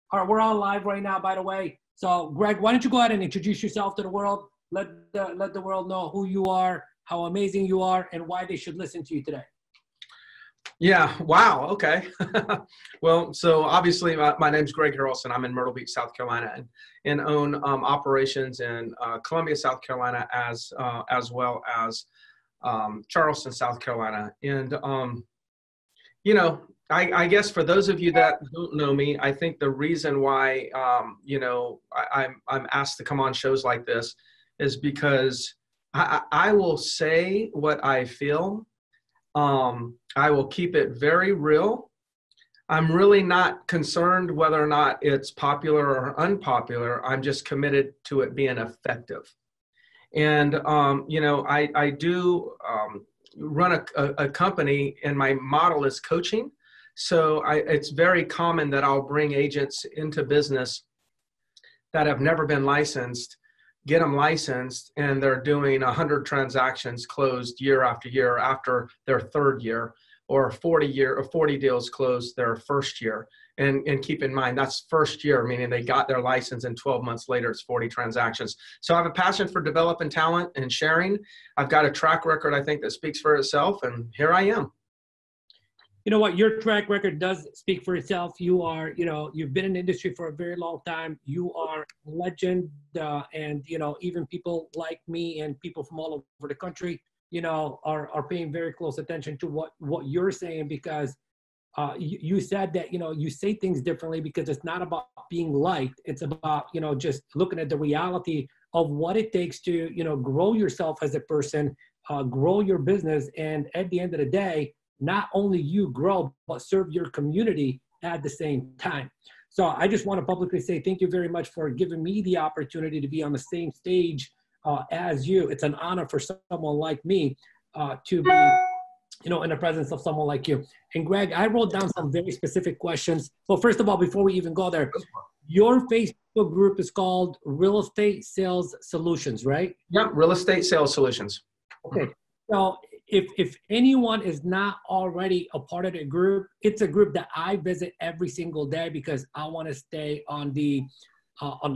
All right, we're on live right now, by the way. So, Greg, why don't you go ahead and introduce yourself to the world? Let the world know who you are, how amazing you are, and why they should listen to you today. Yeah. Wow. Okay. Well, so obviously my name's Greg Harrelson. I'm in Myrtle Beach, South Carolina, and own operations in Columbia, South Carolina, as well as Charleston, South Carolina. And you know, I guess for those of you that don't know me, I think the reason why I'm asked to come on shows like this is because I will say what I feel. I will keep it very real. I'm really not concerned whether or not it's popular or unpopular. I'm just committed to it being effective. And, I do run a company, and my model is coaching. So it's very common that I'll bring agents into business that have never been licensed, get them licensed, and they're doing 100 transactions closed year after year after their third year, or 40 deals closed their first year. And keep in mind, that's first year, meaning they got their license and 12 months later, it's 40 transactions. So I have a passion for developing talent and sharing. I've got a track record, I think, that speaks for itself, and here I am. You know what? Your track record does speak for itself. You are, you've been in the industry for a very long time. You are a legend. And, even people like me and people from all over the country, are paying very close attention to what you're saying, because you said that, you say things differently because it's not about being liked. It's about, just looking at the reality of what it takes to, grow yourself as a person, grow your business. And at the end of the day, not only you grow, but serve your community at the same time. So I just want to publicly say thank you very much for giving me the opportunity to be on the same stage as you. It's an honor for someone like me to be, in the presence of someone like you. And Greg, I wrote down some very specific questions. Well, first of all, before we even go there, your Facebook group is called Real Estate Sales Solutions, right? Yep, Real Estate Sales Solutions. Okay. So if anyone is not already a part of the group, it's a group that I visit every single day because I want to stay on the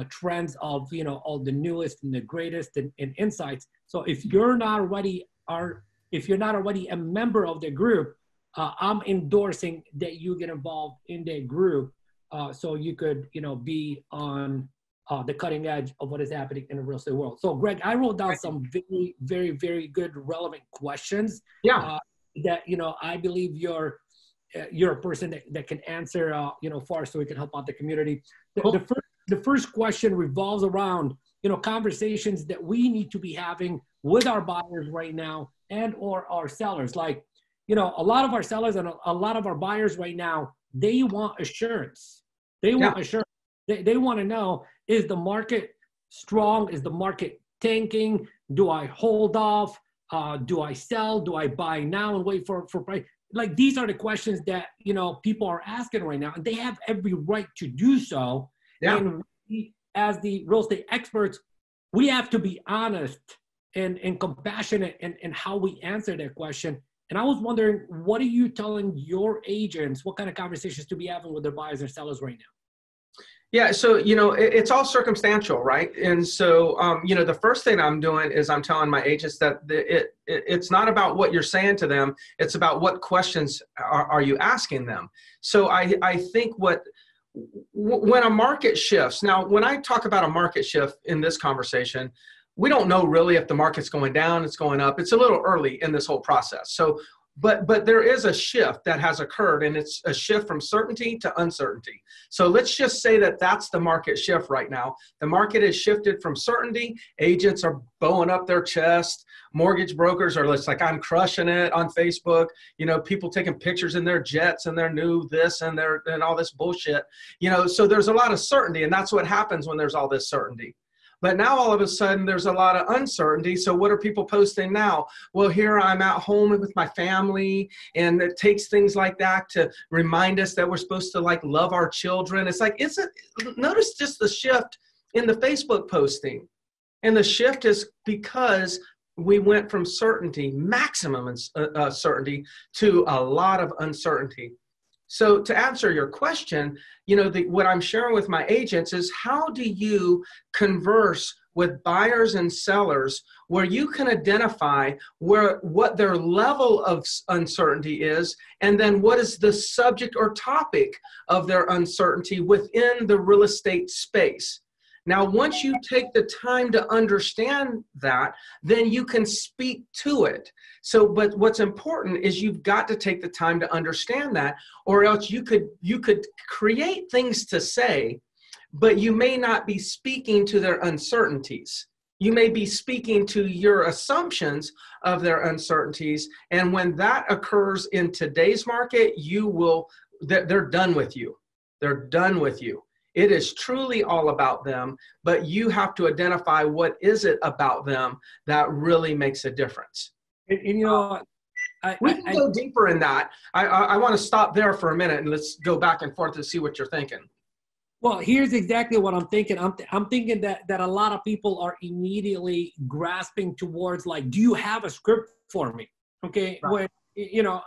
trends of, all the newest and the greatest and insights. So if you're not already a member of the group, I'm endorsing that you get involved in the group so you could, be on the cutting edge of what is happening in the real estate world. So Greg, I wrote down some very, very, very good relevant questions. Yeah. That, I believe you're a person that can answer, for us so we can help out the community. Cool. The first question revolves around, conversations that we need to be having with our buyers right now and or our sellers. Like, a lot of our sellers and a lot of our buyers right now, they want assurance. They want assurance. They want to know, is the market strong? Is the market tanking? Do I hold off? Do I sell? Do I buy now and wait for price? Like, these are the questions that, people are asking right now, and they have every right to do so. Yeah. And we, as the real estate experts, we have to be honest and compassionate in how we answer that question. And I was wondering, what are you telling your agents? What kind of conversations to be having with their buyers and sellers right now? Yeah, so, it's all circumstantial, right? And so, the first thing I'm doing is I'm telling my agents that it's not about what you're saying to them. It's about what questions are you asking them. So I think when a market shifts, now, when I talk about a market shift in this conversation, we don't know really if the market's going down, it's going up. It's a little early in this whole process. So, but there is a shift that has occurred, and it's a shift from certainty to uncertainty. So let's just say that that's the market shift right now. The market has shifted from certainty. Agents are bowing up their chest. Mortgage brokers are just like, I'm crushing it on Facebook. People taking pictures in their jets and their new this and all this bullshit. So there's a lot of certainty, and that's what happens when there's all this certainty. But now all of a sudden there's a lot of uncertainty. So what are people posting now? Well, here I'm at home with my family, and it takes things like that to remind us that we're supposed to love our children. It's like, notice just the shift in the Facebook posting. And the shift is because we went from certainty, maximum certainty, to a lot of uncertainty. So to answer your question, you know, what I'm sharing with my agents is, how do you converse with buyers and sellers where you can identify what their level of uncertainty is, and then what is the subject or topic of their uncertainty within the real estate space. Now, once you take the time to understand that, then you can speak to it. So, but what's important is you've got to take the time to understand that, or else you could create things to say, but you may not be speaking to their uncertainties. You may be speaking to your assumptions of their uncertainties. And when that occurs in today's market, they're done with you. They're done with you. It is truly all about them, but you have to identify what is it about them that really makes a difference. And you know, we can go deeper in that. I want to stop there for a minute and let's go back and forth to see what you're thinking. Well, here's exactly what I'm thinking. I'm thinking that a lot of people are immediately grasping towards, like, do you have a script for me? Okay, right. When you know,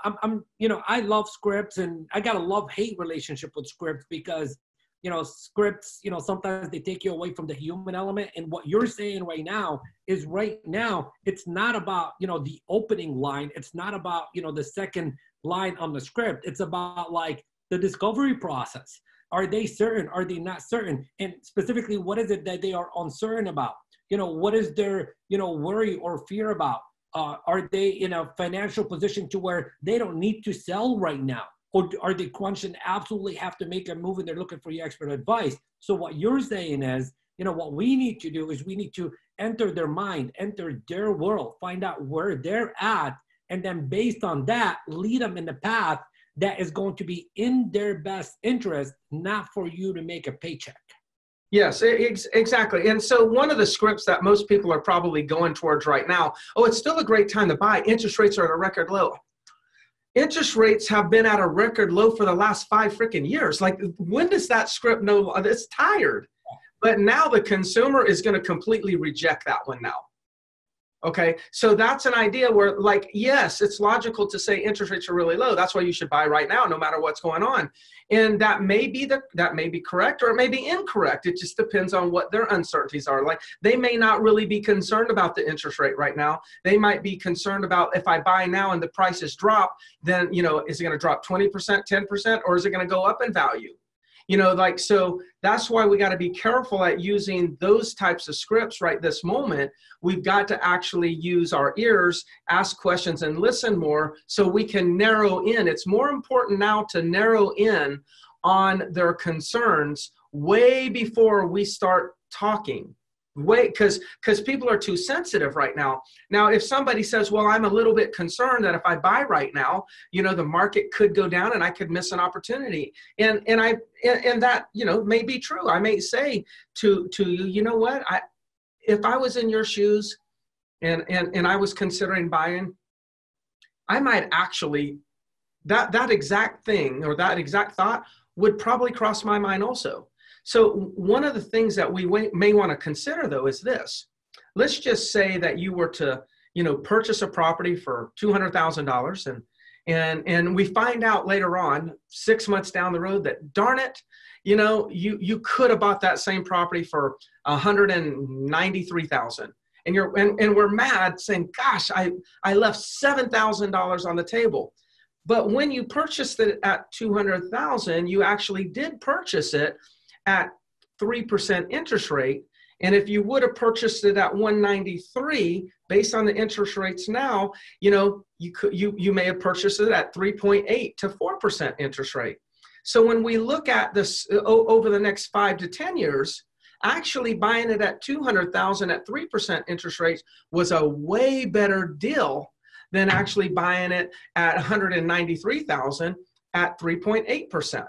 I love scripts, and I got a love-hate relationship with scripts, because you know, scripts, you know, sometimes they take you away from the human element. And what you're saying right now is, right now, it's not about, you know, the opening line. It's not about, you know, the second line on the script. It's about, like, the discovery process. Are they certain? Are they not certain? And specifically, what is it that they are uncertain about? You know, what is their, you know, worry or fear about? Are they in a financial position to where they don't need to sell right now? Or are they crunched and absolutely have to make a move and they're looking for your expert advice? So what you're saying is, you know, what we need to do is we need to enter their mind, enter their world, find out where they're at, and then based on that, lead them in the path that is going to be in their best interest, not for you to make a paycheck. Yes, exactly. And so one of the scripts that most people are probably going towards right now, oh, it's still a great time to buy. Interest rates are at a record low. Interest rates have been at a record low for the last 5 freaking years. Like, when does that script know? It's tired. But now the consumer is going to completely reject that one now. Okay, so that's an idea where, like, yes, it's logical to say interest rates are really low. That's why you should buy right now, no matter what's going on. And that may be correct, or it may be incorrect. It just depends on what their uncertainties are. Like, they may not really be concerned about the interest rate right now. They might be concerned about, if I buy now and the prices drop, then, you know, is it going to drop 20%, 10%, or is it going to go up in value? You know, like, so that's why we got to be careful at using those types of scripts right this moment. We've got to actually use our ears, ask questions, and listen more so we can narrow in. It's more important now to narrow in on their concerns way before we start talking. Because people are too sensitive right now. Now, if somebody says, well, I'm a little bit concerned that if I buy right now, you know, the market could go down and I could miss an opportunity. And that, you know, may be true. I may say to you, you know what, if I was in your shoes and I was considering buying, I might actually, that exact thing or that exact thought would probably cross my mind also. So one of the things that we may want to consider, though, is this. Let's just say that you were to, you know, purchase a property for $200,000, and we find out later on, 6 months down the road, that, darn it, you know, you could have bought that same property for $193,000, and we're mad, saying, gosh, I left $7,000 on the table. But when you purchased it at $200,000, you actually did purchase it at 3% interest rate. And if you would have purchased it at 193, based on the interest rates now, you know, you may have purchased it at 3.8 to 4% interest rate. So when we look at this over the next 5 to 10 years, actually buying it at 200,000 at 3% interest rates was a way better deal than actually buying it at 193,000 at 3.8%.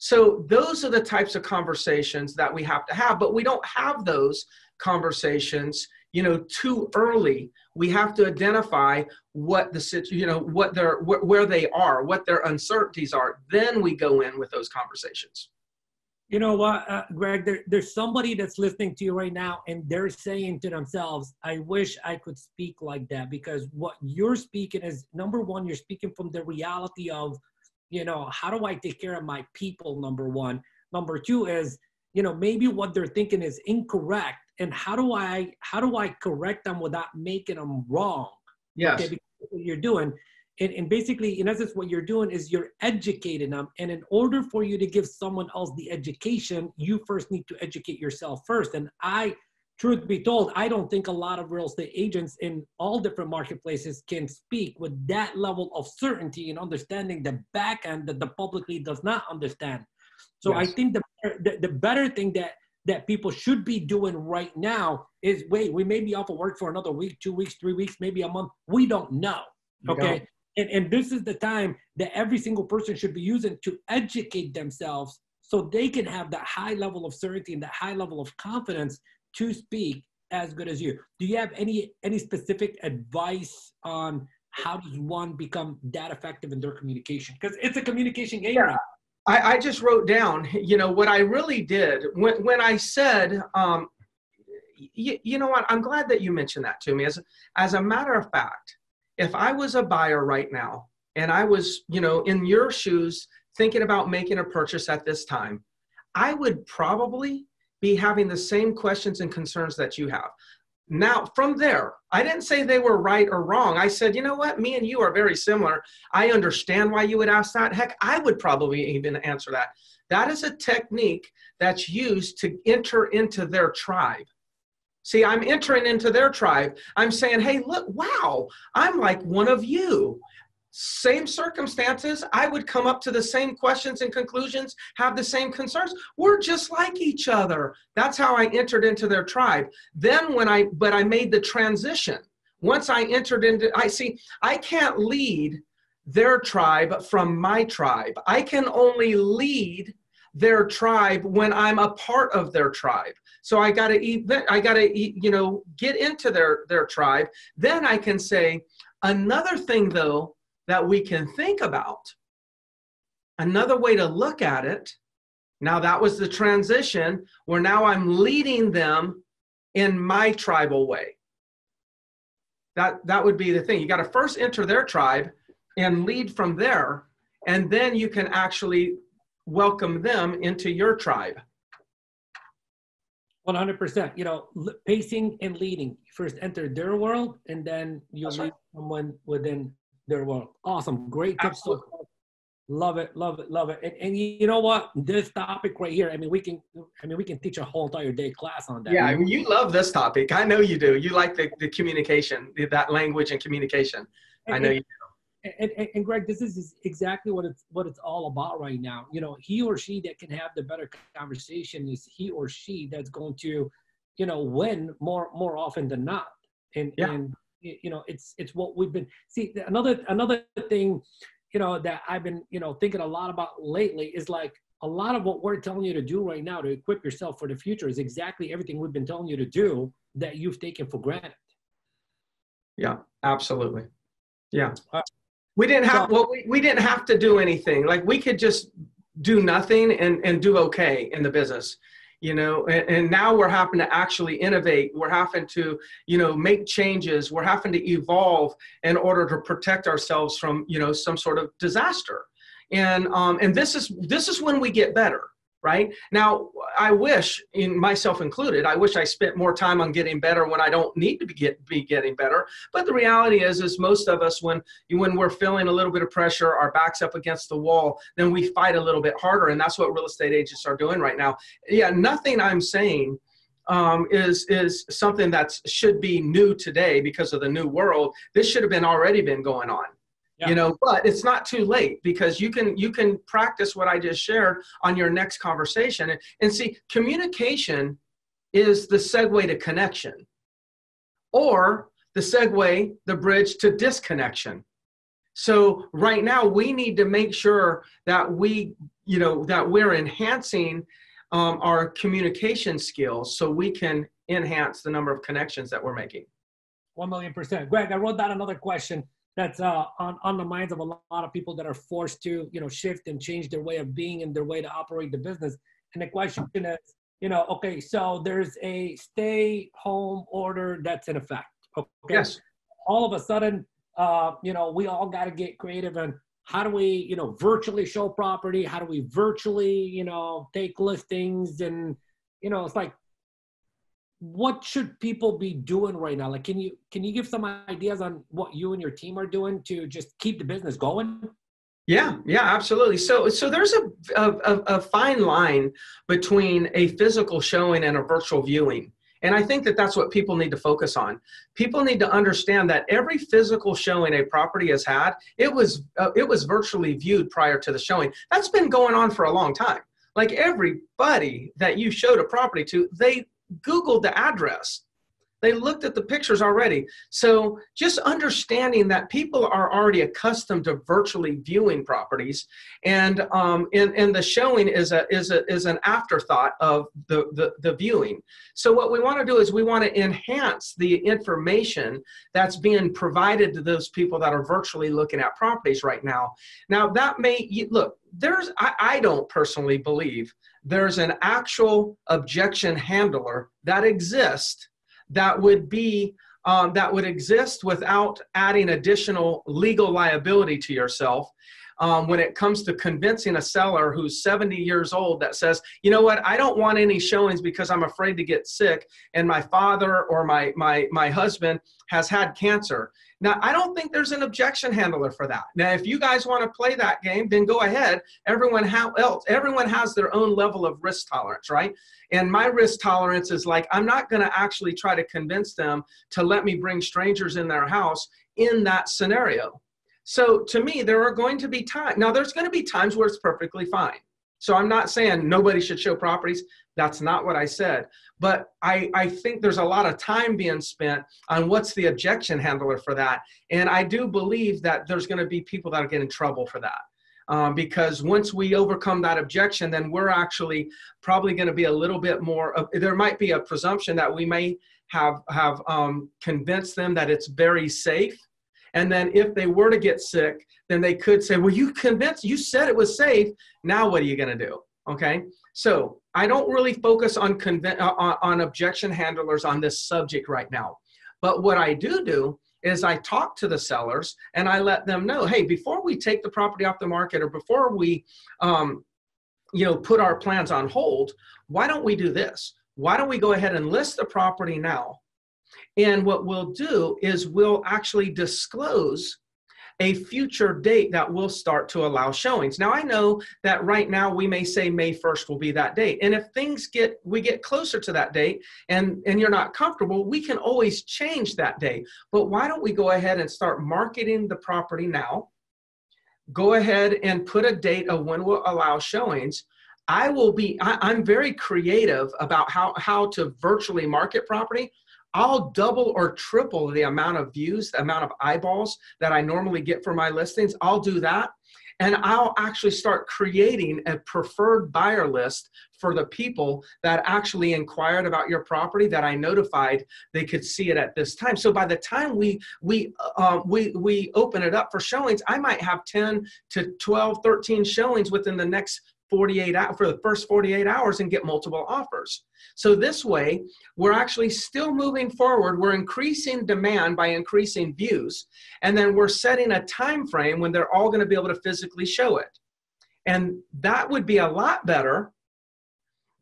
So those are the types of conversations that we have to have, but we don't have those conversations, you know, too early. We have to identify what the, you know, what where they are, what their uncertainties are. Then we go in with those conversations. You know what, Greg, there's somebody that's listening to you right now, and they're saying to themselves, I wish I could speak like that, because what you're speaking is, number one, you're speaking from the reality of you know, how do I take care of my people, number one. Number two is, you know, maybe what they're thinking is incorrect. And how do I correct them without making them wrong? Yes. Okay, because what you're doing, and basically, in essence, what you're doing is you're educating them. And in order for you to give someone else the education, you first need to educate yourself first. And truth be told, I don't think a lot of real estate agents in all different marketplaces can speak with that level of certainty and understanding the back end that the publicly does not understand. So yes. I think the better thing that people should be doing right now is, wait, we may be off of work for another week, 2 weeks, 3 weeks, maybe a month. We don't know. Okay. And this is the time that every single person should be using to educate themselves so they can have that high level of certainty and that high level of confidence to speak as good as you. Do you have any specific advice on how does one become that effective in their communication? Because it's a communication game. Yeah. I just wrote down, you know, what I really did when I said, you know what, I'm glad that you mentioned that to me. As a matter of fact, if I was a buyer right now and I was, you know, in your shoes thinking about making a purchase at this time, I would probably be having the same questions and concerns that you have. Now, from there, I didn't say they were right or wrong. I said, you know what, me and you are very similar. I understand why you would ask that. Heck, I would probably even answer that. That is a technique that's used to enter into their tribe. See, I'm entering into their tribe. I'm saying, hey, look, wow, I'm like one of you. Same circumstances, I would come up to the same questions and conclusions, have the same concerns. We're just like each other. That's how I entered into their tribe. Then but I made the transition. Once I entered into, I can't lead their tribe from my tribe. I can only lead their tribe when I'm a part of their tribe. So I gotta you know, get into their tribe. Then I can say, another thing though, that we can think about, another way to look at it. Now that was the transition where now I'm leading them in my tribal way. That would be the thing. You got to first enter their tribe and lead from there, and then you can actually welcome them into your tribe. 100%. You know, pacing and leading. First enter their world, and then you lead someone within their world. Awesome. Great tips. So love it. Love it. Love it. And you know what? This topic right here, I mean, we can teach a whole entire day class on that. Yeah. I mean, you love this topic. I know you do. You like the communication, that language and communication. I know you do. And Greg, this is exactly what it's all about right now. You know, he or she that can have the better conversation is he or she that's going to, you know, win more often than not. And you know, it's what we've been, see, another thing, you know, that I've been, you know, thinking a lot about lately is like a lot of what we're telling you to do right now to equip yourself for the future is exactly everything we've been telling you to do that you've taken for granted. Yeah, absolutely. Yeah. We didn't have to do anything. Like we could just do nothing and do okay in the business. You know, and now we're having to actually innovate. We're having to, you know, make changes. We're having to evolve in order to protect ourselves from, you know, some sort of disaster. And this is when we get better. Right now, I wish, in myself included, I wish I spent more time on getting better when I don't need to be getting better. But the reality is most of us, when we're feeling a little bit of pressure, our back's up against the wall, then we fight a little bit harder. And that's what real estate agents are doing right now. Yeah, nothing I'm saying is something that should be new today because of the new world. This should have already been going on. Yeah. You know, but it's not too late because you can practice what I just shared on your next conversation. And see, communication is the segue to connection, or the bridge to disconnection. So right now we need to make sure that we're enhancing our communication skills so we can enhance the number of connections that we're making. 1,000,000%. Greg, I wrote down another question that's on the minds of a lot of people that are forced to, you know, shift and change their way of being and their way to operate the business. And the question is, you know, okay, so there's a stay-home order that's in effect. Okay. Yes. All of a sudden, you know, we all got to get creative and how do we, virtually show property? How do we virtually, take listings? And, it's like, what should people be doing right now? Like, can you give some ideas on what you and your team are doing to just keep the business going? Yeah, absolutely. So there's a fine line between a physical showing and a virtual viewing. And I think that that's what people need to focus on. People need to understand that every physical showing a property has had, it was virtually viewed prior to the showing. That's been going on for a long time. Like everybody that you showed a property to, they Googled the address. They looked at the pictures already. So just understanding that people are already accustomed to virtually viewing properties, and the showing is an afterthought of the viewing. So what we want to do is we want to enhance the information that's being provided to those people that are virtually looking at properties right now. Now that may look, I don't personally believe there's an actual objection handler that exists that would exist without adding additional legal liability to yourself when it comes to convincing a seller who's 70 years old that says, you know what, I don't want any showings because I'm afraid to get sick, and my father or my husband has had cancer. Now, I don't think there's an objection handler for that. Now, if you guys want to play that game, then go ahead. Everyone has their own level of risk tolerance, right? And my risk tolerance is like, I'm not going to actually try to convince them to let me bring strangers in their house in that scenario. So to me, there are going to be times. Now, there's going to be times where it's perfectly fine. So I'm not saying nobody should show properties. That's not what I said. But I think there's a lot of time being spent on what's the objection handler for that. And I do believe that there's going to be people that get in trouble for that. Because once we overcome that objection, then we're actually probably going to be a little bit more, there might be a presumption that we may have convinced them that it's very safe. And then if they were to get sick, then they could say, well, you said it was safe. Now what are you going to do? Okay. So I don't really focus on objection handlers on this subject right now. But what I do is I talk to the sellers and I let them know, hey, before we take the property off the market, or before we, put our plans on hold, why don't we do this? Why don't we go ahead and list the property now? And what we'll do is we'll actually disclose a future date that will start to allow showings. Now, I know that right now we may say May 1st will be that date. And if we get closer to that date and you're not comfortable, we can always change that date. But why don't we go ahead and start marketing the property now? Go ahead and put a date of when we'll allow showings. I'm very creative about how to virtually market property. I'll double or triple the amount of views, the amount of eyeballs that I normally get for my listings. I'll do that. And I'll actually start creating a preferred buyer list for the people that actually inquired about your property that I notified they could see it at this time. So by the time we open it up for showings, I might have 10 to 12, 13 showings within the next 48 hours, for the first 48 hours, and get multiple offers. So this way, we're actually still moving forward. We're increasing demand by increasing views, and then we're setting a time frame when they're all going to be able to physically show it. And that would be a lot better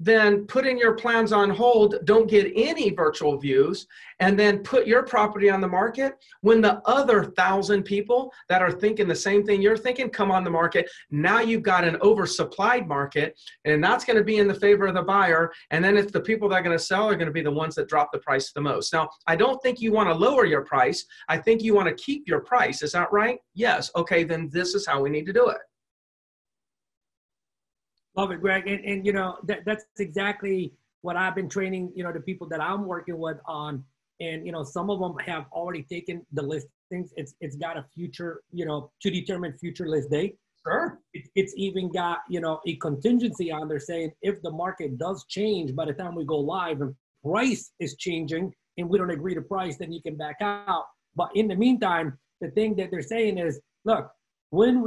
than putting your plans on hold, don't get any virtual views, and then put your property on the market when the other 1,000 people that are thinking the same thing you're thinking come on the market. Now you've got an oversupplied market, and that's going to be in the favor of the buyer. And then if the people that are going to sell are going to be the ones that drop the price the most. Now, I don't think you want to lower your price. I think you want to keep your price. Is that right? Yes. Okay, then this is how we need to do it. Love it, Greg. And that's exactly what I've been training, the people that I'm working with on. And, some of them have already taken the listings. It's got a future, to determine future list date. Sure. It's even got, a contingency on there saying if the market does change by the time we go live and price is changing and we don't agree to price, then you can back out. But in the meantime, the thing that they're saying is, look, when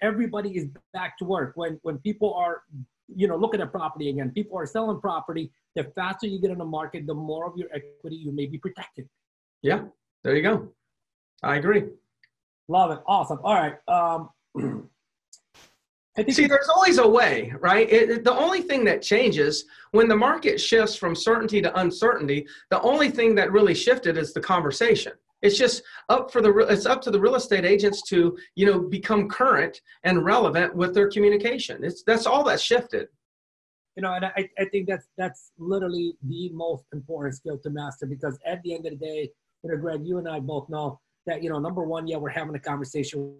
everybody is back to work, when people are, looking at property again, people are selling property, the faster you get in the market, the more of your equity you may be protected. Yeah, there you go. I agree. Love it. Awesome. All right. I think See, there's always a way, right? The only thing that changes when the market shifts from certainty to uncertainty, the only thing that really shifted is the conversation. It's just it's up to the real estate agents to, become current and relevant with their communication. That's all that shifted. and I think that's literally the most important skill to master, because at the end of the day, Greg, you and I both know that, number one, yeah, we're having a conversation.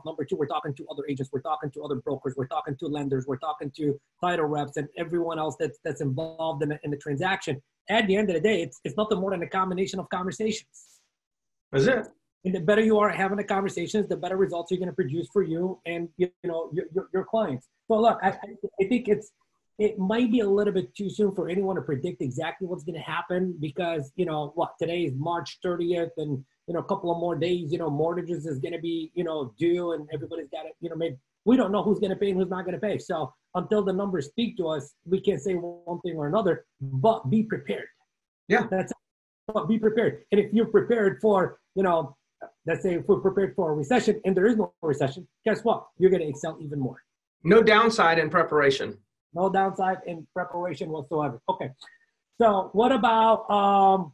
Number two, we're talking to other agents, we're talking to other brokers, we're talking to lenders, we're talking to title reps and everyone else that's involved in the transaction. At the end of the day, it's nothing more than a combination of conversations. That's it. And the better you are at having the conversations, the better results you're going to produce for you and your clients. So look, I think it might be a little bit too soon for anyone to predict exactly what's going to happen, because today is March 30th, and a couple of more days, mortgages is going to be due, and everybody's got to maybe we don't know who's going to pay and who's not going to pay. So until the numbers speak to us, we can't say one thing or another, but be prepared. Yeah, that's it. But be prepared. And if you're prepared for let's say if we're prepared for a recession and there is no recession, guess what? You're going to excel even more. No downside in preparation. No downside in preparation whatsoever. Okay. So what about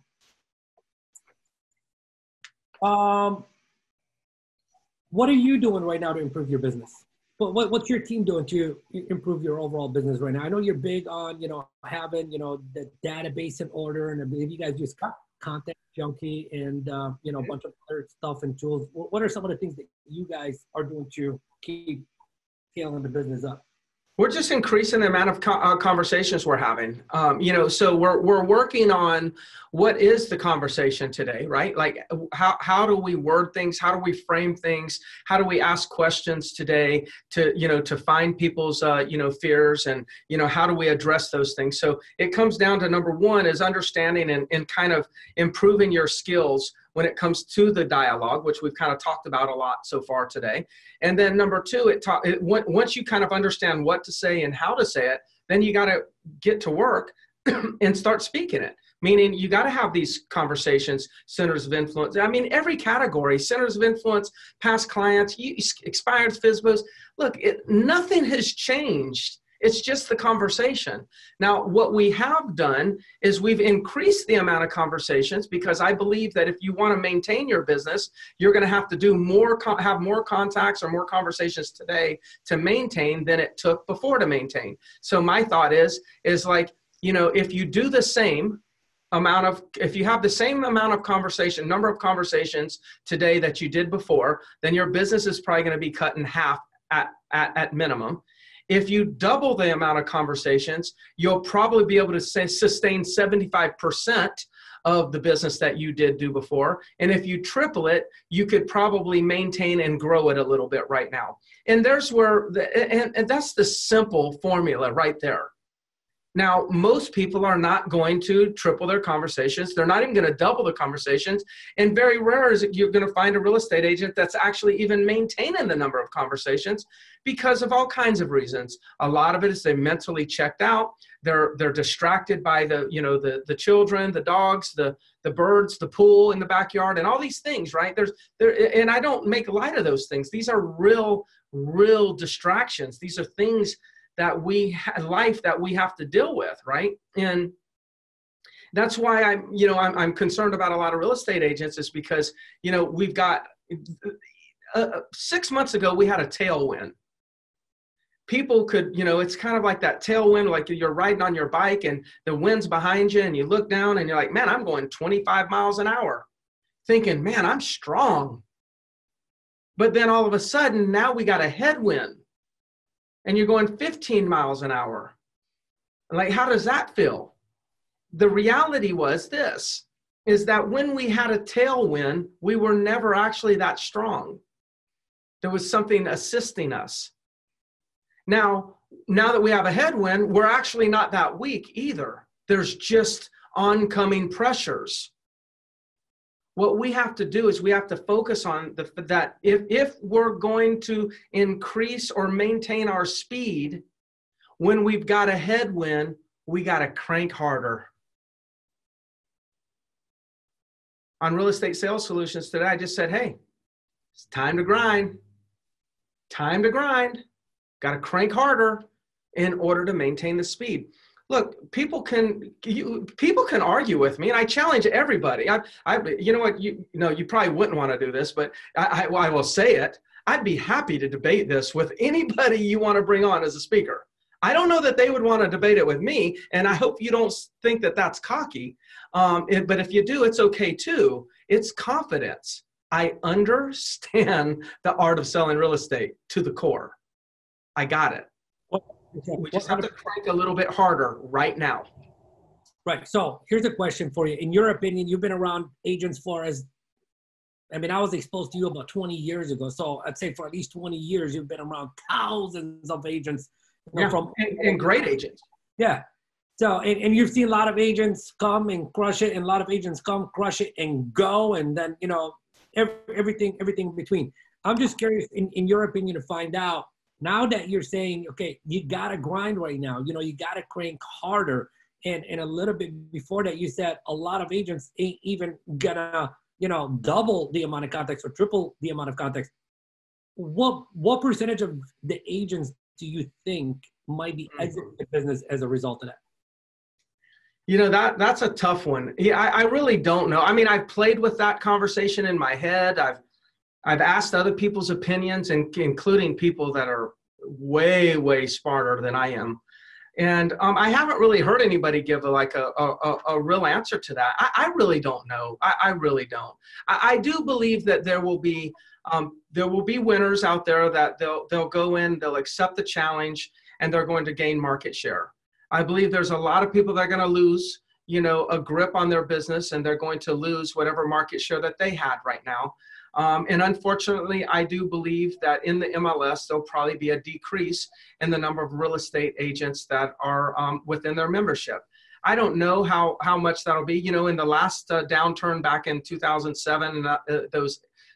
what are you doing right now to improve your business? What's your team doing to improve your overall business right now? I know you're big on, having, the database in order, and I believe you guys use Content Junkie and, a bunch of other stuff and tools. What are some of the things that you guys are doing to keep scaling the business up? We're just increasing the amount of conversations we're having. So we're working on what is the conversation today, right? Like how do we word things? How do we frame things? How do we ask questions today to find people's, fears, and, how do we address those things? So it comes down to number one is understanding and kind of improving your skills when it comes to the dialogue, which we've kind of talked about a lot so far today. And then number two, once you kind of understand what to say and how to say it, then you got to get to work and start speaking it. Meaning you got to have these conversations, centers of influence. I mean, every category, centers of influence, past clients, expired FSBOs. Look, nothing has changed. It's just the conversation. Now, what we have done is we've increased the amount of conversations, because I believe that if you want to maintain your business, you're going to have to do have more contacts or more conversations today to maintain than it took before to maintain. So my thought is like, if you do the same if you have the same amount of number of conversations today that you did before, then your business is probably going to be cut in half at minimum. If you double the amount of conversations, you'll probably be able to sustain 75% of the business that you did do before. And if you triple it, you could probably maintain and grow it a little bit right now. And there's where, and that's the simple formula right there. Now, most people are not going to triple their conversations. They're not even going to double the conversations. And very rare is it you're going to find a real estate agent that's actually even maintaining the number of conversations, because of all kinds of reasons. A lot of it is they mentally checked out. They're distracted by the children, the dogs, the birds, the pool in the backyard, and all these things, right? And I don't make light of those things. These are real distractions. These are things that life that we have to deal with, right? And that's why I'm concerned about a lot of real estate agents, is because, we've got 6 months ago, we had a tailwind. People could, it's kind of like that tailwind, like you're riding on your bike and the wind's behind you and you look down and you're like, man, I'm going 25 miles an hour, thinking, man, I'm strong. But then all of a sudden, now we got a headwind. And you're going 15 miles an hour. Like, how does that feel? The reality is that when we had a tailwind, we were never actually that strong. There was something assisting us. Now that we have a headwind, we're actually not that weak either. There's just oncoming pressures. What we have to do is we have to focus on that if we're going to increase or maintain our speed, when we've got a headwind, we got to crank harder. On Real Estate Sales Solutions today, I just said, hey, It's time to grind. Time to grind. Got to crank harder in order to maintain the speed. Look, people can argue with me, and I challenge everybody. You know what? You know, you probably wouldn't want to do this, but I will say it. I'd be happy to debate this with anybody you want to bring on as a speaker. I don't know that they would want to debate it with me, and I hope you don't think that that's cocky. But if you do, it's okay too. It's confidence. I understand the art of selling real estate to the core. I got it. We just have to crank a little bit harder right now. Right. So here's a question for you. In your opinion, you've been around agents for I was exposed to you about 20 years ago. So I'd say for at least 20 years, you've been around thousands of agents. And great agents. Yeah. So, and you've seen a lot of agents come and crush it, and a lot of agents come, crush it, and go, and then, you know, everything in between. I'm just curious, in your opinion, to find out, now that you're saying, okay, you got to grind right now, you know, you got to crank harder. And a little bit before that, you said a lot of agents ain't even gonna, you know, double the amount of contacts or triple the amount of contacts. What percentage of the agents do you think might be exiting the business as a result of that? You know, that's a tough one. Yeah, I really don't know. I mean, I've played with that conversation in my head. I've asked other people's opinions, including people that are way, way smarter than I am. And I haven't really heard anybody give a real answer to that. I really don't know. I really don't. I do believe that there will be winners out there that they'll go in, they'll accept the challenge, and they're going to gain market share. I believe there's a lot of people that are going to lose, you know, a grip on their business, and they're going to lose whatever market share that they had right now. And unfortunately, I do believe that in the MLS, there'll probably be a decrease in the number of real estate agents that are within their membership. I don't know how much that'll be. You know, in the last downturn back in 2007,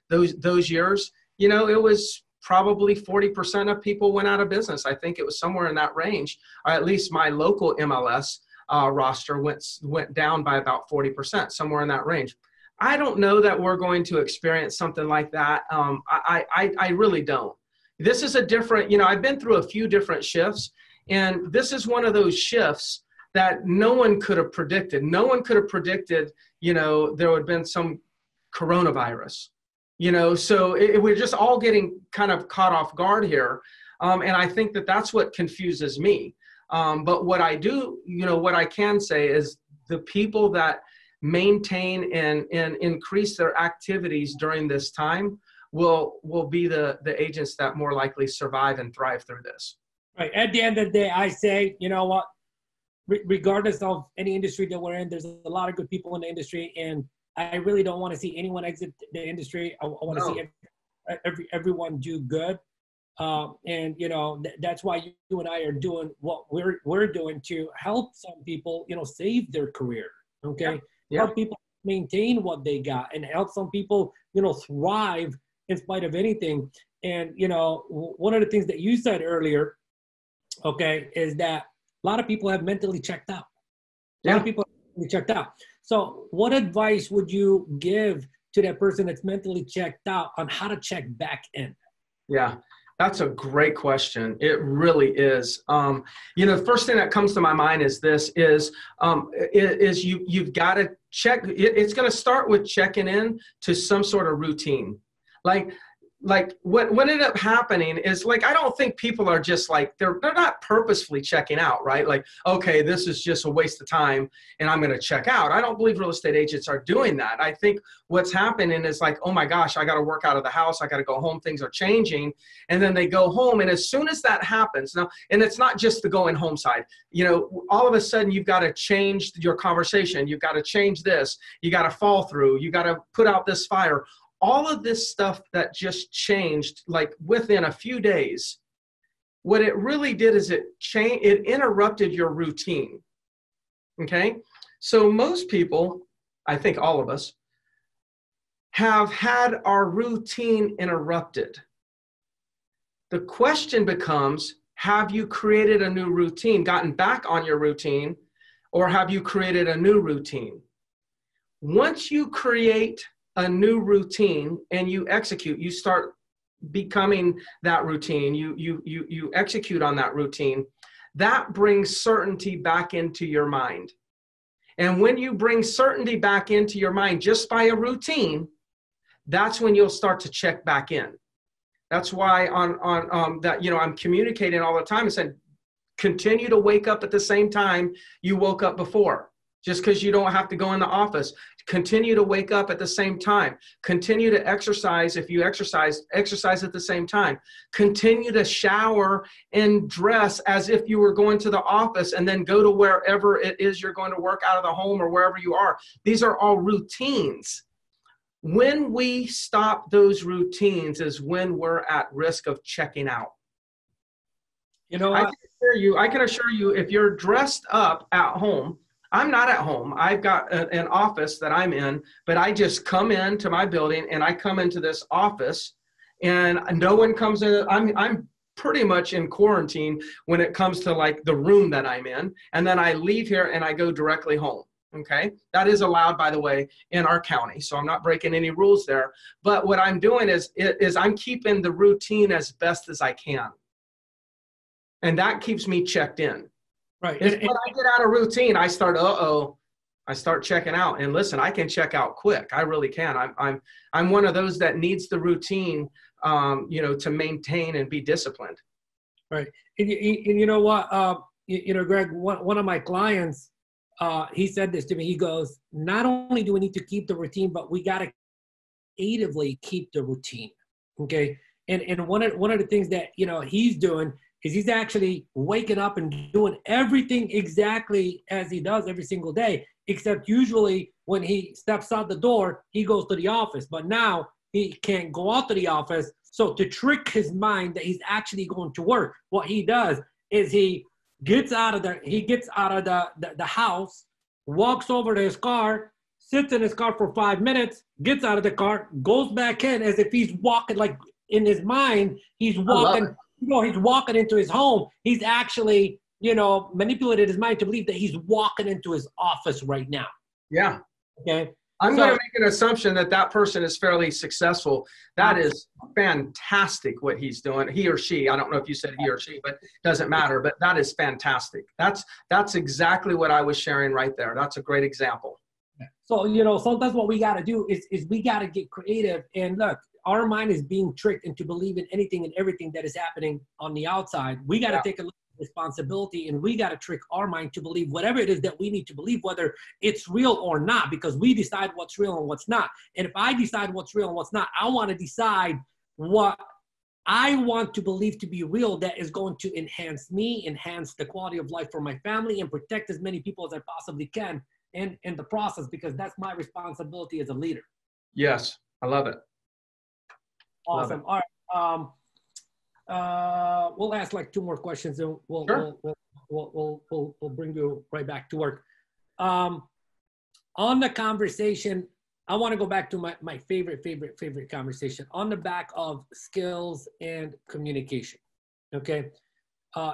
those years, you know, it was probably 40% of people went out of business. I think it was somewhere in that range, or at least my local MLS roster went down by about 40%, somewhere in that range. I don't know that we're going to experience something like that. I really don't. This is a different, you know, I've been through a few different shifts, and this is one of those shifts that no one could have predicted. No one could have predicted, you know, there would have been some coronavirus, you know, so we're just all getting kind of caught off guard here. And I think that that's what confuses me. But what I do, you know, what I can say is the people that maintain and increase their activities during this time will be the agents that more likely survive and thrive through this. Right. At the end of the day, I say, you know what, regardless of any industry that we're in, there's a lot of good people in the industry, and I really don't want to see anyone exit the industry. I want to see everyone do good. And, you know, that's why you and I are doing what we're doing to help some people, you know, save their career. Okay. Yeah. Help people maintain what they got, and help some people, you know, thrive in spite of anything. And, you know, one of the things that you said earlier, okay, is that a lot of people have mentally checked out. A lot of people have mentally checked out. So what advice would you give to that person that's mentally checked out on how to check back in? Yeah, that's a great question. It really is. You know, the first thing that comes to my mind is this: you've got to check. It's going to start with checking in to some sort of routine. Like what ended up happening is, like, I don't think people are just like, they're not purposefully checking out, right? Like, okay, this is just a waste of time and I'm going to check out. I don't believe real estate agents are doing that. I think what's happening is like, oh my gosh, I got to work out of the house. I got to go home. Things are changing. And then they go home. And as soon as that happens now, and it's not just the going home side, you know, all of a sudden you've got to change your conversation. You've got to change this. You got to fall through. You got to put out this fire. All of this stuff that just changed, like within a few days, what it really did is it interrupted your routine. Okay. So most people, I think all of us, have had our routine interrupted. The question becomes, have you created a new routine, gotten back on your routine, or have you created a new routine? Once you create a new routine and you execute, you start becoming that routine, you execute on that routine, that brings certainty back into your mind. And when you bring certainty back into your mind just by a routine, that's when you'll start to check back in. That's why on that, I'm communicating all the time and saying, continue to wake up at the same time you woke up before. Just because you don't have to go in the office, continue to wake up at the same time. Continue to exercise. If you exercise at the same time. Continue to shower and dress as if you were going to the office, and then go to wherever it is you're going to work out of the home or wherever you are. These are all routines. When we stop those routines is when we're at risk of checking out. I can assure you, if you're dressed up at home, I'm not at home. I've got an office that I'm in, but I just come into my building and I come into this office and no one comes in. I'm pretty much in quarantine when it comes to like the room that I'm in. And then I leave here and I go directly home. Okay. That is allowed, by the way, in our county. So I'm not breaking any rules there. But what I'm doing is I'm keeping the routine as best as I can. And that keeps me checked in. Right. When I get out of routine, I start checking out. And listen, I can check out quick. I really can. I'm one of those that needs the routine, to maintain and be disciplined. Right. And you know what, Greg, one of my clients, he said this to me. He goes, not only do we need to keep the routine, but we got to creatively keep the routine. Okay. And one of the things that, he's doing is he's actually waking up and doing everything exactly as he does every single day, except usually when he steps out the door, he goes to the office. But now he can't go out to the office. So to trick his mind that he's actually going to work, what he does is he gets out of the house, walks over to his car, sits in his car for 5 minutes, gets out of the car, goes back in as if he's walking, like in his mind, he's walking. He's walking into his home. He's actually, manipulated his mind to believe that he's walking into his office right now. Yeah. Okay. I'm going to make an assumption that person is fairly successful. That is fantastic what he's doing. He or she, I don't know if you said he or she, but it doesn't matter. But that is fantastic. That's exactly what I was sharing right there. That's a great example. So, sometimes what we got to do is we got to get creative. And look, our mind is being tricked into believing anything and everything that is happening on the outside. We got to take a look at responsibility, and we got to trick our mind to believe whatever it is that we need to believe, whether it's real or not, because we decide what's real and what's not. And if I decide what's real and what's not, I want to decide what I want to believe to be real that is going to enhance me, enhance the quality of life for my family, and protect as many people as I possibly can in the process, because that's my responsibility as a leader. Yes, I love it. Awesome. All right. We'll ask like 2 more questions, and we'll bring you right back to work. On the conversation, I want to go back to my favorite conversation on the back of skills and communication. Okay.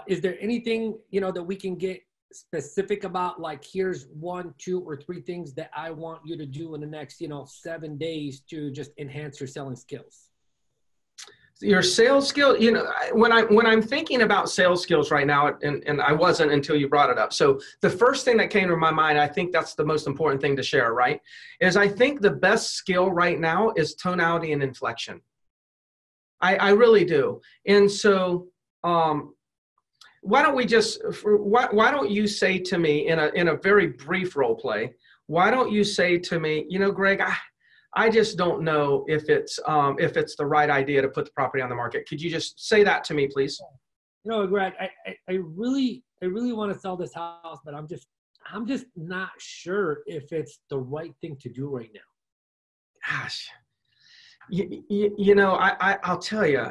Is there anything, that we can get specific about, like, here's 1, 2, or 3 things that I want you to do in the next, 7 days to just enhance your selling skills? Your sales skill, when I'm thinking about sales skills right now, and I wasn't until you brought it up. So the first thing that came to my mind, I think that's the most important thing to share, right? Is I think the best skill right now is tonality and inflection. I really do. And so why don't you say to me in a very brief role play, why don't you say to me, Greg, I just don't know if it's the right idea to put the property on the market. Could you just say that to me, please? Greg, I really want to sell this house, but I'm just not sure if it's the right thing to do right now. Gosh, I'll tell you,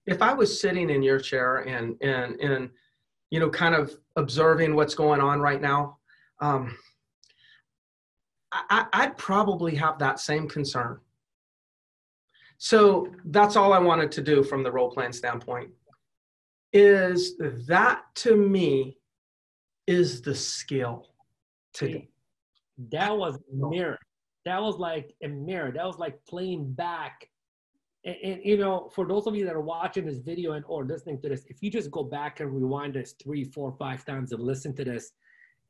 if I was sitting in your chair and kind of observing what's going on right now, I'd probably have that same concern. So that's all I wanted to do from the role playing standpoint. Is that, to me, is the skill today. That was a mirror. that was like a mirror. That was like playing back. And you know, for those of you that are watching this video and or listening to this, if you just go back and rewind this 3, 4, 5 times and listen to this,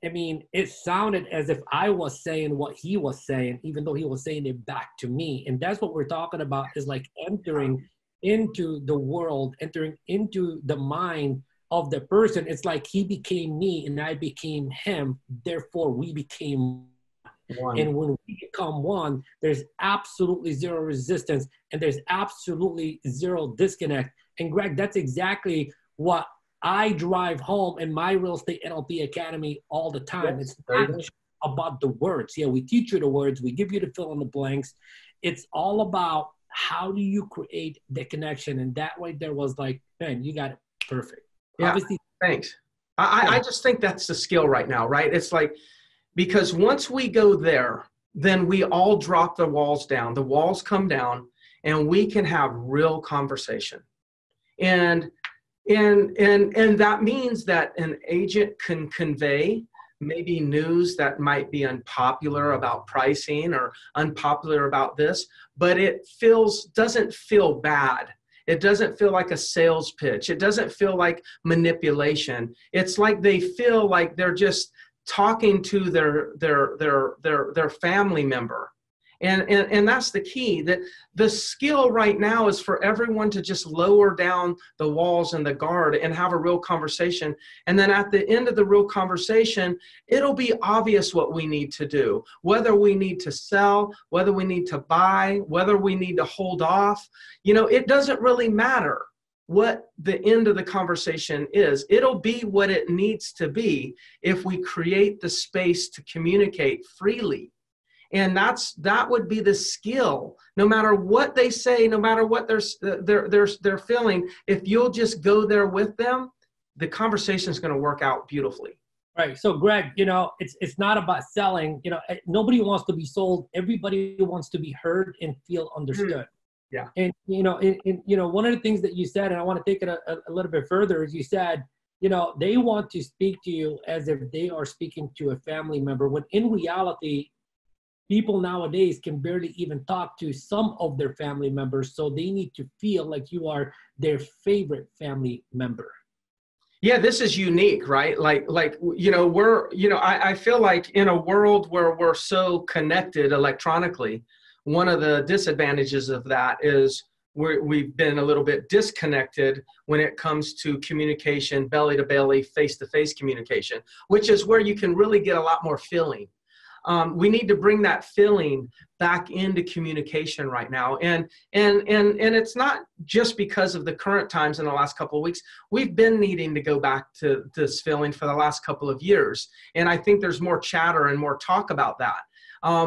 I mean, it sounded as if I was saying what he was saying, even though he was saying it back to me. And that's what we're talking about, is like entering into the world, entering into the mind of the person. It's like he became me and I became him. Therefore, we became one. And when we become one, there's absolutely zero resistance and there's absolutely zero disconnect. And Greg, that's exactly what I drive home in my Real Estate NLP Academy all the time. Yes, it's not just about the words. Yeah, we teach you the words. We give you the fill in the blanks. It's all about how do you create the connection. And that right there was like, man, you got it perfect. Yeah, obviously, thanks. I just think that's the skill right now, right? It's like, because once we go there, then we all drop the walls down. The walls come down and we can have real conversation. And that means that an agent can convey maybe news that might be unpopular about pricing or unpopular about this, but it doesn't feel bad. It doesn't feel like a sales pitch. It doesn't feel like manipulation. It's like they feel like they're just talking to their family member. And that's the key. That the skill right now is for everyone to just lower down the walls and the guard and have a real conversation. And then at the end of the real conversation, it'll be obvious what we need to do, whether we need to sell, whether we need to buy, whether we need to hold off. You know, it doesn't really matter what the end of the conversation is. It'll be what it needs to be if we create the space to communicate freely. And that would be the skill. No matter what they say, no matter what they're feeling, if you'll just go there with them, the conversation is going to work out beautifully. Right. So Greg, you know, it's not about selling. You know, nobody wants to be sold. Everybody wants to be heard and feel understood. Yeah. And you know, one of the things that you said, and I want to take it a little bit further, is you said, you know, they want to speak to you as if they are speaking to a family member, when in reality, people nowadays can barely even talk to some of their family members, so they need to feel like you are their favorite family member. Yeah, this is unique, right? Like you know, I feel like in a world where we're so connected electronically, one of the disadvantages of that is we've been a little bit disconnected when it comes to communication, belly to belly, face to face communication, which is where you can really get a lot more feeling. We need to bring that feeling back into communication right now. And it's not just because of the current times in the last couple of weeks. We've been needing to go back to this feeling for the last couple of years. And I think there's more chatter and more talk about that.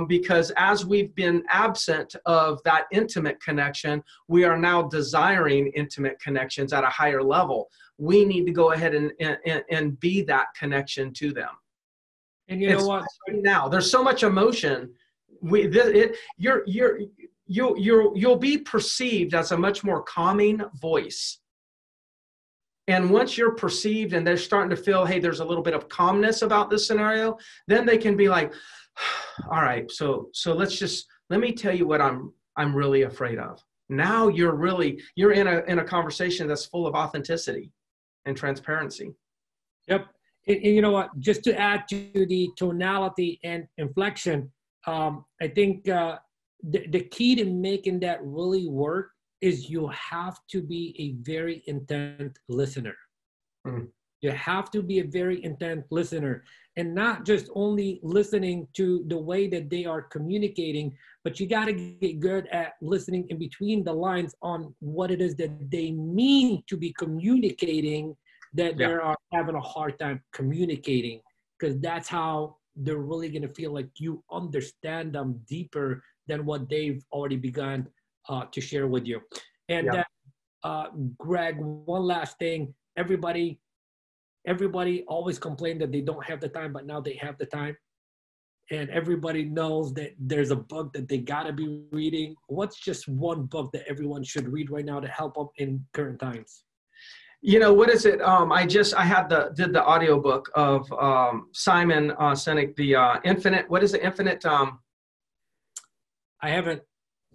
Because as we've been absent of that intimate connection, we are now desiring intimate connections at a higher level. We need to go ahead and be that connection to them. And you know what? Now there's so much emotion. You'll be perceived as a much more calming voice. And once you're perceived and they're starting to feel, hey, there's a little bit of calmness about this scenario, then they can be like, all right, so let me tell you what I'm really afraid of. Now you're in a conversation that's full of authenticity and transparency. Yep. And you know what, just to add to the tonality and inflection, I think the key to making that really work is you have to be a very intent listener. Mm. You have to be a very intent listener, and not just only listening to the way that they are communicating, but you got to get good at listening in between the lines on what it is that they mean to be communicating, that they are having a hard time communicating, because that's how they're really going to feel like you understand them deeper than what they've already begun to share with you. And Greg, one last thing, everybody always complained that they don't have the time, but now they have the time. And everybody knows that there's a book that they got to be reading. What's just one book that everyone should read right now to help them in current times? You know, what is it? I did the audiobook of Simon Sinek, the Infinite, what is the Infinite? I haven't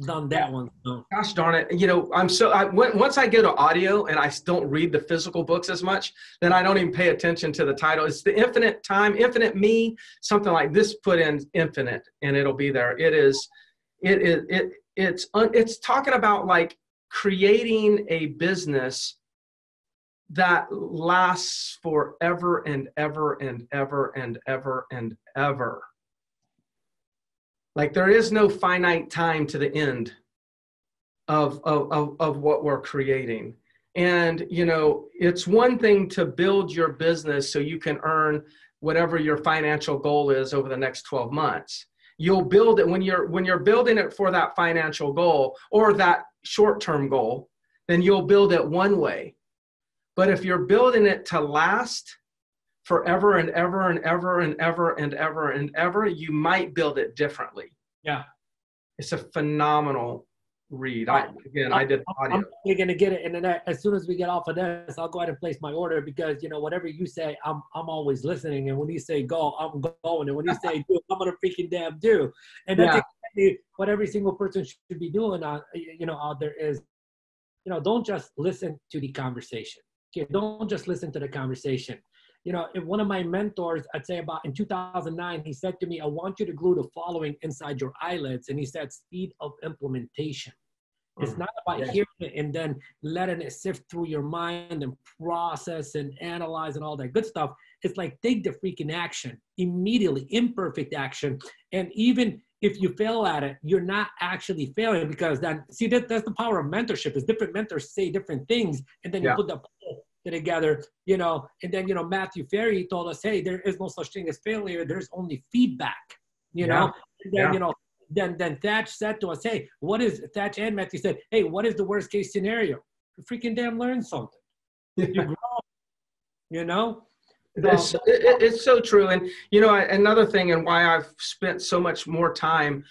done that one. So. Gosh darn it. You know, once I go to audio and I don't read the physical books as much, then I don't even pay attention to the title. It's the infinite time, infinite me, something like this, put in infinite and it'll be there. It's talking about like creating a business that lasts forever and ever and ever and ever and ever. Like there is no finite time to the end of what we're creating. And, you know, it's one thing to build your business so you can earn whatever your financial goal is over the next 12 months. You'll build it when you're building it for that financial goal or that short-term goal, then you'll build it one way. But if you're building it to last forever and ever and ever and ever and ever and ever, you might build it differently. Yeah. It's a phenomenal read. I did audio. I'm probably going to get it. And then as soon as we get off of this, I'll go ahead and place my order because, you know, whatever you say, I'm always listening. And when you say go, I'm going. And when you say do, I'm going to freaking damn do. And that's exactly what every single person should be doing out there is, you know, don't just listen to the conversation. Okay, don't just listen to the conversation. You know, if one of my mentors, I'd say about in 2009, he said to me, I want you to glue the following inside your eyelids. And he said, speed of implementation. It's not about hearing it and then letting it sift through your mind and process and analyze and all that good stuff. It's like, take the freaking action immediately, imperfect action. And even if you fail at it, you're not actually failing because then, see, that's the power of mentorship is different mentors say different things. And then you put the together, you know, and then, you know, Matthew Ferry told us, hey, there is no such thing as failure. There's only feedback, you know, and then, you know, then Thatch said to us, hey, Thatch and Matthew said, hey, what is the worst case scenario? You freaking damn learn something. You grow, you know? It's so true. And, you know, another thing and why I've spent so much more time,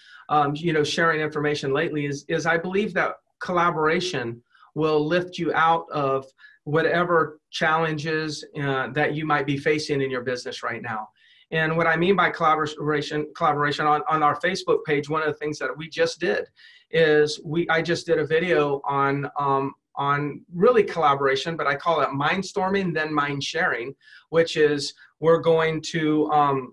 you know, sharing information lately is I believe that collaboration will lift you out of whatever challenges that you might be facing in your business right now. And what I mean by collaboration on our Facebook page, one of the things that we just did is I just did a video on really collaboration, but I call it mind storming, then mind sharing, which is we're going to,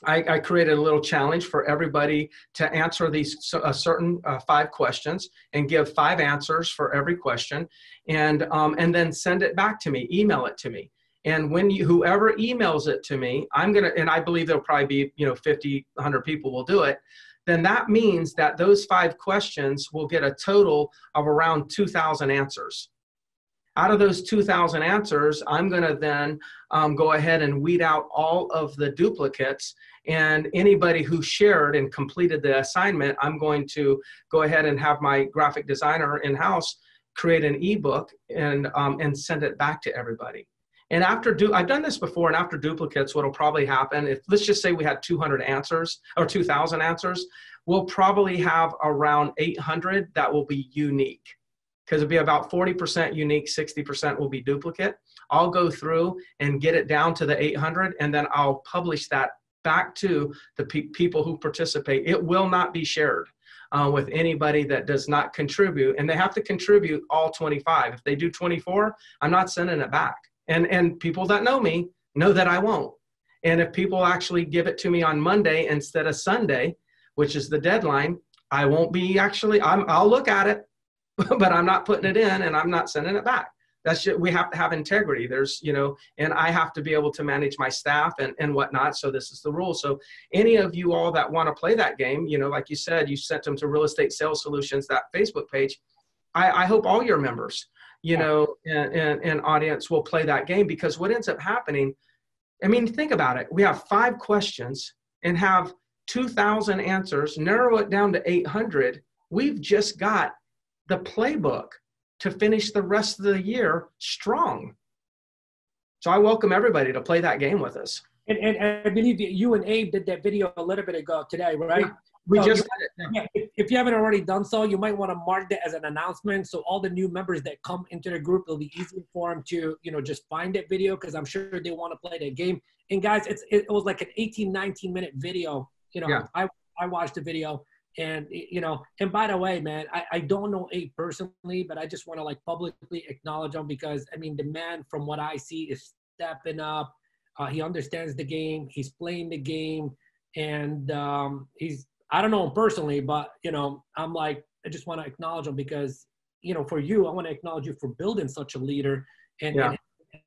I created a little challenge for everybody to answer these certain 5 questions and give 5 answers for every question and then send it back to me, email it to me. And when whoever emails it to me, and I believe there'll probably be, you know, 50, 100 people will do it. Then that means that those 5 questions will get a total of around 2,000 answers. Out of those 2,000 answers, I'm going to then go ahead and weed out all of the duplicates. And anybody who shared and completed the assignment, I'm going to go ahead and have my graphic designer in-house create an ebook and send it back to everybody. And I've done this before, and after duplicates, what'll probably happen, if let's just say we had 200 answers or 2,000 answers, we'll probably have around 800 that will be unique. Because it'll be about 40% unique, 60% will be duplicate. I'll go through and get it down to the 800, and then I'll publish that back to the people who participate. It will not be shared with anybody that does not contribute, and they have to contribute all 25. If they do 24, I'm not sending it back. And people that know me know that I won't. And if people actually give it to me on Monday instead of Sunday, which is the deadline, I won't be I'll look at it, but I'm not putting it in and I'm not sending it back. That's just, we have to have integrity. There's, you know, and I have to be able to manage my staff and whatnot. So this is the rule. So any of you all that want to play that game, you know, like you said, you sent them to Real Estate Sales Solutions, that Facebook page. I hope all your members, you know, and audience will play that game, because what ends up happening, I mean, think about it. We have 5 questions and have 2,000 answers, narrow it down to 800. We've just got the playbook to finish the rest of the year strong. So I welcome everybody to play that game with us. And I believe you and Abe did that video a little bit ago today, right? Yeah, we just did it. Yeah. If you haven't already done so, you might want to mark that as an announcement. So all the new members that come into the group, it'll be easy for them to, you know, just find that video, because I'm sure they want to play that game. And guys, it was like an 18, 19-minute video. You know, I watched the video. And, you know, and by the way, man, I don't know Abe personally, but I just want to like publicly acknowledge him because, I mean, the man, from what I see, is stepping up. He understands the game. He's playing the game. And I don't know him personally, but, you know, I'm like, I just want to acknowledge him because, you know, for you, I want to acknowledge you for building such a leader and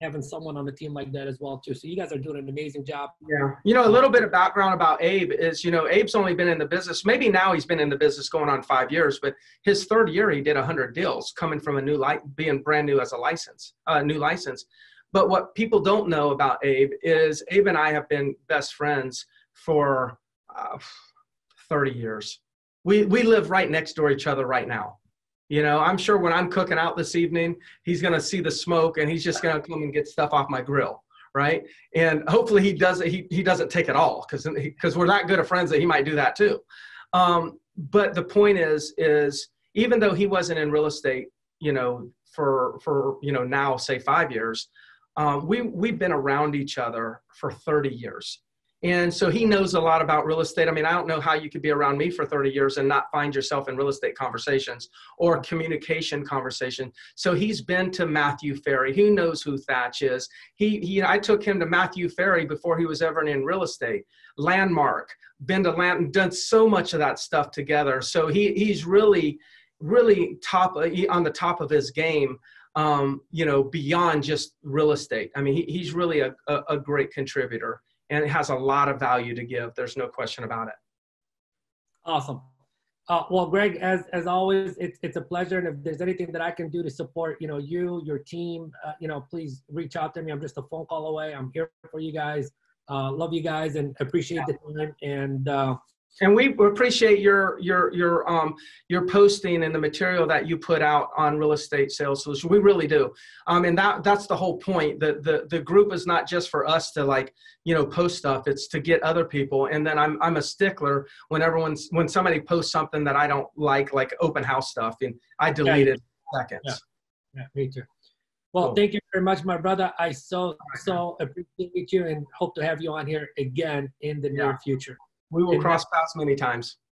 having someone on the team like that as well too. So you guys are doing an amazing job. Yeah. You know, a little bit of background about Abe is, you know, Abe's only been in the business, maybe now he's been in the business going on 5 years, but his third year, he did 100 deals coming from a new being brand new as a license, new license. But what people don't know about Abe is Abe and I have been best friends for 30 years. We live right next door each other right now. You know, I'm sure when I'm cooking out this evening, he's going to see the smoke and he's just going to come and get stuff off my grill. Right. And hopefully he doesn't take it all because we're that good of friends that he might do that too. But the point is even though he wasn't in real estate, you know, for, you know, now say 5 years, we've been around each other for 30 years. And so he knows a lot about real estate. I mean, I don't know how you could be around me for 30 years and not find yourself in real estate conversations or communication conversation. So he's been to Matthew Ferry. He knows who Thatch is. I took him to Matthew Ferry before he was ever in real estate. Landmark, been to done so much of that stuff together. So he's really, really on the top of his game. You know, beyond just real estate. I mean, he's really a great contributor. And it has a lot of value to give. There's no question about it. Awesome. Well, Greg, as always, it's a pleasure. And if there's anything that I can do to support, you know, your team, you know, please reach out to me. I'm just a phone call away. I'm here for you guys. Love you guys and appreciate the time. And we appreciate your posting and the material that you put out on Real Estate Sales Solutions. We really do. And that's the whole point. The group is not just for us to, like, you know, post stuff. It's to get other people. And then I'm a stickler when somebody posts something that I don't like open house stuff, and I delete it in seconds. Yeah, me too. Well, Thank you very much, my brother. I so appreciate you and hope to have you on here again in the near future. We will cross paths many times.